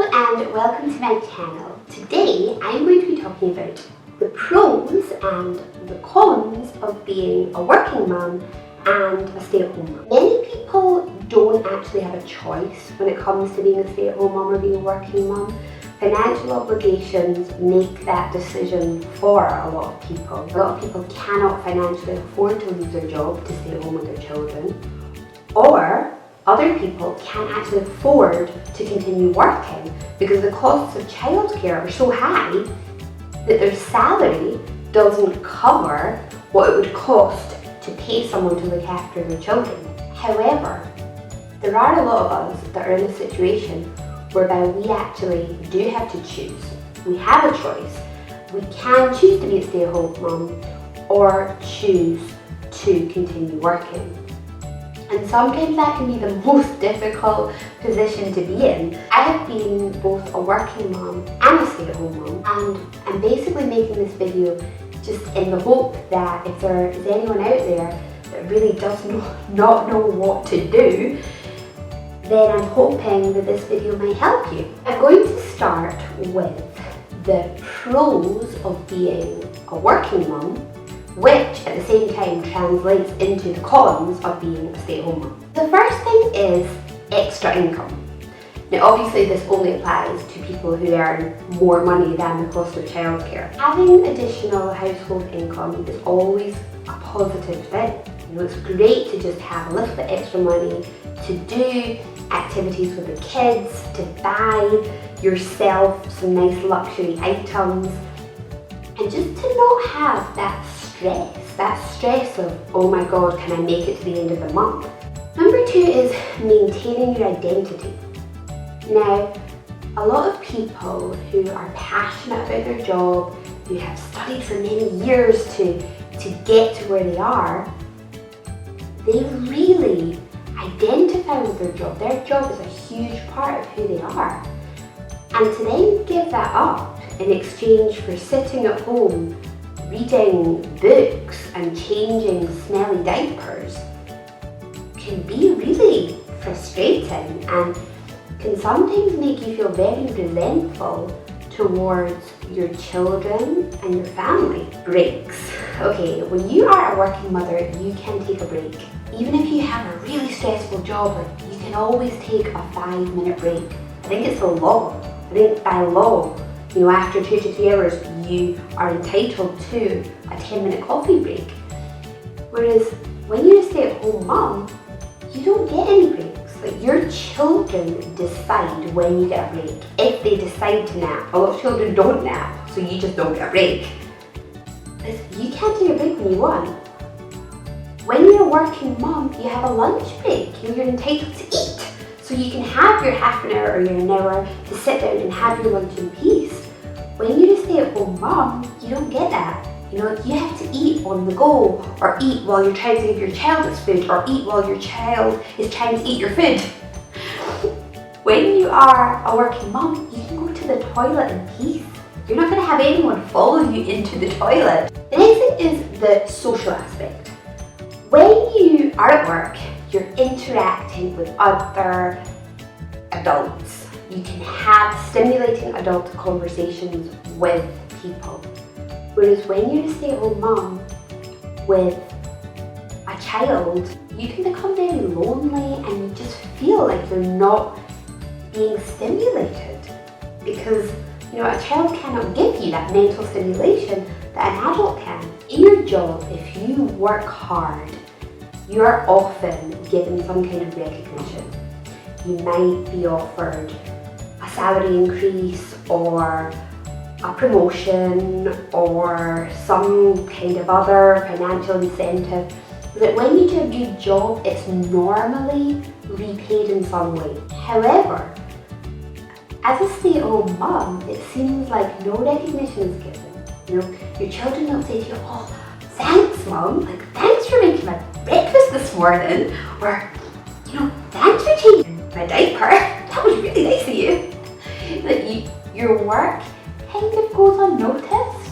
Hello and welcome to my channel. Today I'm going to be talking about the pros and the cons of being a working mum and a stay-at-home mum. Many people don't actually have a choice when it comes to being a stay-at-home mum or being a working mum. Financial obligations make that decision for a lot of people. A lot of people cannot financially afford to lose their job to stay at home with their children, or other people can't actually afford to continue working because the costs of childcare are so high that their salary doesn't cover what it would cost to pay someone to look after their children. However, there are a lot of us that are in a situation whereby we actually do have to choose. We have a choice. We can choose to be a stay-at-home mum or choose to continue working. And sometimes that can be the most difficult position to be in. I have been both a working mum and a stay-at-home mum, and I'm basically making this video just in the hope that if there is anyone out there that really does not know what to do, then I'm hoping that this video might help you. I'm going to start with the pros of being a working mum, which at the same time translates into the cons of being a stay-at-home mum. The first thing is extra income. Now obviously this only applies to people who earn more money than the cost of childcare. Having additional household income is always a positive thing. You know, it's great to just have a little bit extra money to do activities with the kids, to buy yourself some nice luxury items, and just to not have that stress of, oh my god, can I make it to the end of the month? Number two is maintaining your identity. Now, a lot of people who are passionate about their job, who have studied for many years to get to where they are, they really identify with their job. Their job is a huge part of who they are. And to then give that up in exchange for sitting at home, reading books and changing smelly diapers can be really frustrating and can sometimes make you feel very resentful towards your children and your family. Breaks. Okay, when you are a working mother, you can take a break. Even if you have a really stressful job, you can always take a 5-minute break. I think it's the law. I think by law, you know, after 2 to 3 hours, you are entitled to a 10-minute coffee break. Whereas when you're a stay-at-home mum, you don't get any breaks. Like, your children decide when you get a break. If they decide to nap, a lot of children don't nap, so you just don't get a break. You can't take a break when you want. When you're a working mum, you have a lunch break. You're entitled to eat. So you can have your half an hour or your an hour to sit down and have your lunch in peace. When you're a stay-at-home mum, you don't get that. You know, you have to eat on the go, or eat while you're trying to give your child its food, or eat while your child is trying to eat your food. When you are a working mum, you can go to the toilet in peace. You're not going to have anyone follow you into the toilet. The next thing is the social aspect. When you are at work, you're interacting with other adults. You can have stimulating adult conversations with people. Whereas when you're a stay-at-home mum with a child, you can become very lonely and you just feel like you're not being stimulated because, you know, a child cannot give you that mental stimulation that an adult can. In your job, if you work hard, you are often given some kind of recognition. You might be offered a salary increase or a promotion or some kind of other financial incentive. That when you do a good job, it's normally repaid in some way. However, as a stay-at-home mum, it seems like no recognition is given. You know, your children will say to you, oh, thanks mum, like thanks for making my breakfast this morning, or, you know, thanks for changing my diaper, that was really nice of you. Like your work kind of goes unnoticed.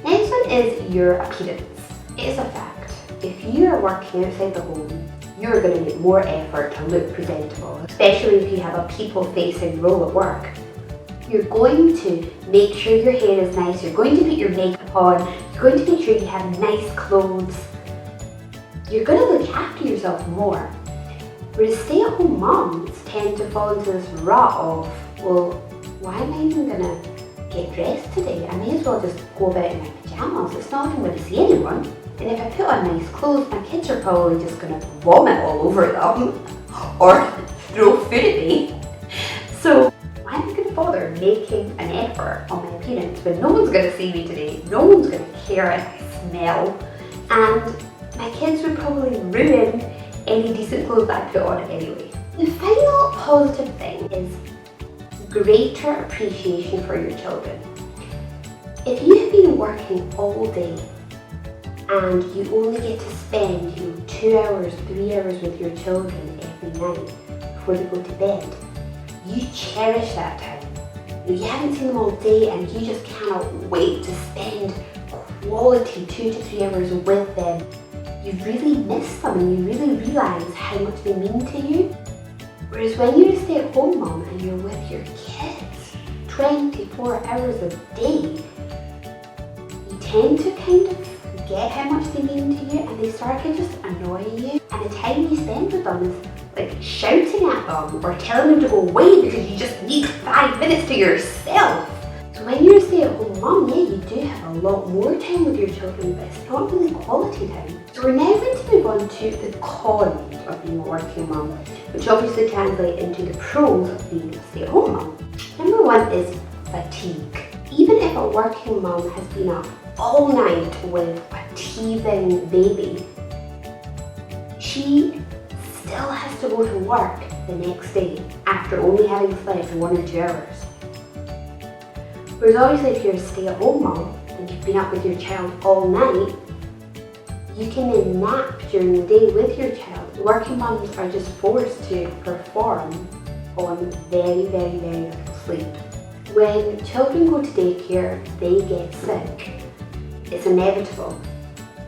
Next one is your appearance. It is a fact. If you are working outside the home, you're going to make more effort to look presentable, especially if you have a people-facing role at work. You're going to make sure your hair is nice, you're going to put your makeup on, you're going to make sure you have nice clothes. You're going to look after yourself more. Whereas stay-at-home moms tend to fall into this rut of, well, why am I even going to get dressed today? I may as well just go about in my pyjamas. It's not like I'm going to see anyone. And if I put on nice clothes, my kids are probably just going to vomit all over them or throw food at me. So why am I going to bother making an effort on my appearance when no one's going to see me today, no one's going to care if I smell, and my kids would probably ruin any decent clothes that I put on anyway. The final positive thing is greater appreciation for your children. If you have been working all day and you only get to spend 2 hours, 3 hours with your children every night before they go to bed, you cherish that time. You haven't seen them all day and you just cannot wait to spend quality 2 to 3 hours with them. You really miss them and you really realise how much they mean to you. Whereas when you're a stay-at-home mom and you're with your kids 24 hours a day, you tend to kind of forget how much they mean to you and they start to just annoy you. And the time you spend with them is like shouting at them or telling them to go away because you just need 5 minutes to yourself. So when you're a stay-at-home mom, yeah, you do have a lot more time with your children, but it's not really quality time. So we're now going to move on to the cons of being a working mom, which obviously translate into the pros of being a stay-at-home mom. Number 1 is fatigue. Even if a working mom has been up all night with a teething baby, she still has to go to work the next day after only having slept 1 or 2 hours. Whereas obviously if you're a stay-at-home mom and you've been up with your child all night, you can then nap during the day with your child. Working moms are just forced to perform on very, very, very little sleep. When children go to daycare, they get sick. It's inevitable.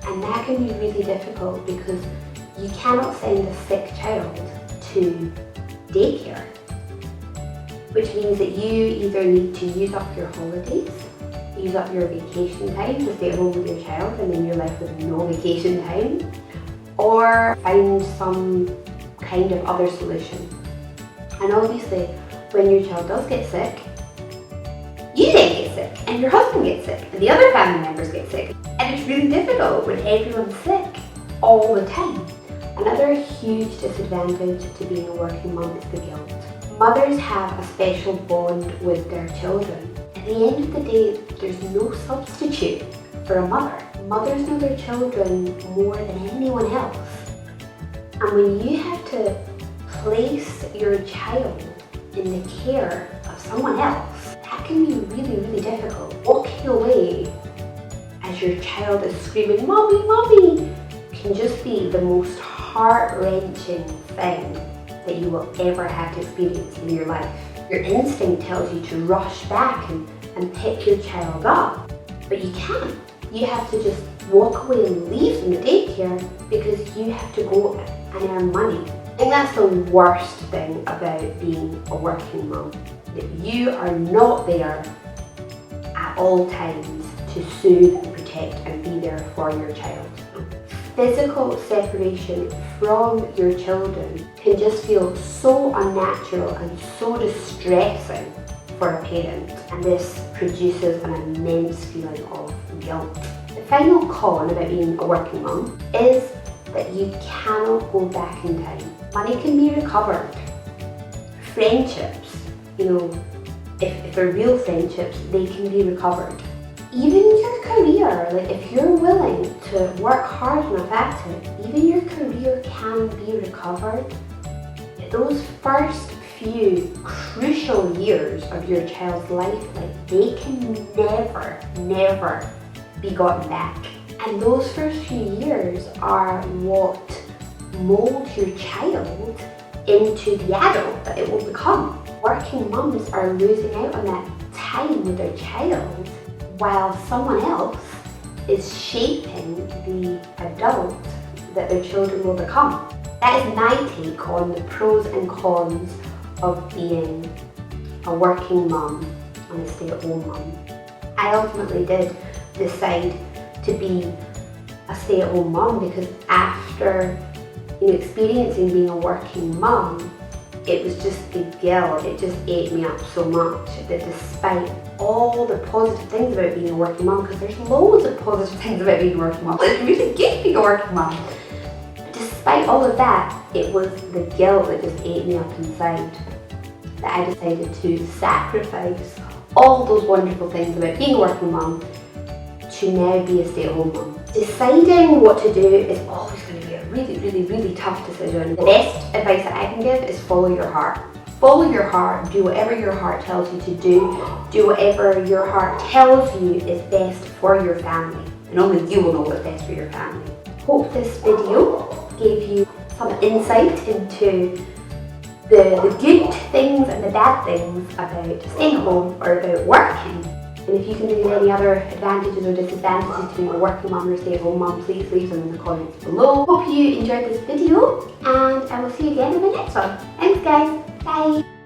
And that can be really difficult because you cannot send a sick child to daycare, which means that you either need to use up your holidays, use up your vacation time to stay at home with your child and then you're left with no vacation time, or find some kind of other solution. And obviously, when your child does get sick, you then get sick, and your husband gets sick, and the other family members get sick. And it's really difficult when everyone's sick all the time. Another huge disadvantage to being a working mom is the guilt. Mothers have a special bond with their children. At the end of the day, there's no substitute for a mother. Mothers know their children more than anyone else. And when you have to place your child in the care of someone else, that can be really, really difficult. Walking away as your child is screaming, "Mommy, Mommy," can just be the most heart-wrenching thing that you will ever have to experience in your life. Your instinct tells you to rush back and pick your child up, but you can't. You have to just walk away and leave them at daycare because you have to go and earn money. I think that's the worst thing about being a working mom, that you are not there at all times to soothe and protect and be there for your child. Physical separation from your children can just feel so unnatural and so distressing for a parent, and this produces an immense feeling of guilt. The final con about being a working mom is that you cannot go back in time. Money can be recovered. Friendships, if they're real friendships, they can be recovered. Even your career, like if you're willing to work hard enough at it, even your career can be recovered. Those first few crucial years of your child's life, they can never be gotten back. And those first few years are what molds your child into the adult that it will become. Working mums are losing out on that time with their child while someone else is shaping the adult that their children will become. That is my take on the pros and cons of being a working mum become a stay-at-home mum. I ultimately did decide to be a stay-at-home mum because after experiencing being a working mum, it was just the guilt, it just ate me up so much that despite all the positive things about being a working mum, because there's loads of positive things about being a working mum, it's really good being a working mum. Despite all of that, it was the guilt that just ate me up inside that I decided to sacrifice all those wonderful things about being a working mum to now be a stay-at-home mum. Deciding what to do is always going to be a really, really, really tough decision. The best advice that I can give is follow your heart. Follow your heart, do whatever your heart tells you to do whatever your heart tells you is best for your family. And only you will know what's best for your family. Hope this video gave you some insight into the good things and the bad things about staying home or about working. And if you can think of any other advantages or disadvantages to being a working mum or a stay-at-home mum, please leave them in the comments below. Hope you enjoyed this video, and I will see you again in the next one. Thanks guys, bye!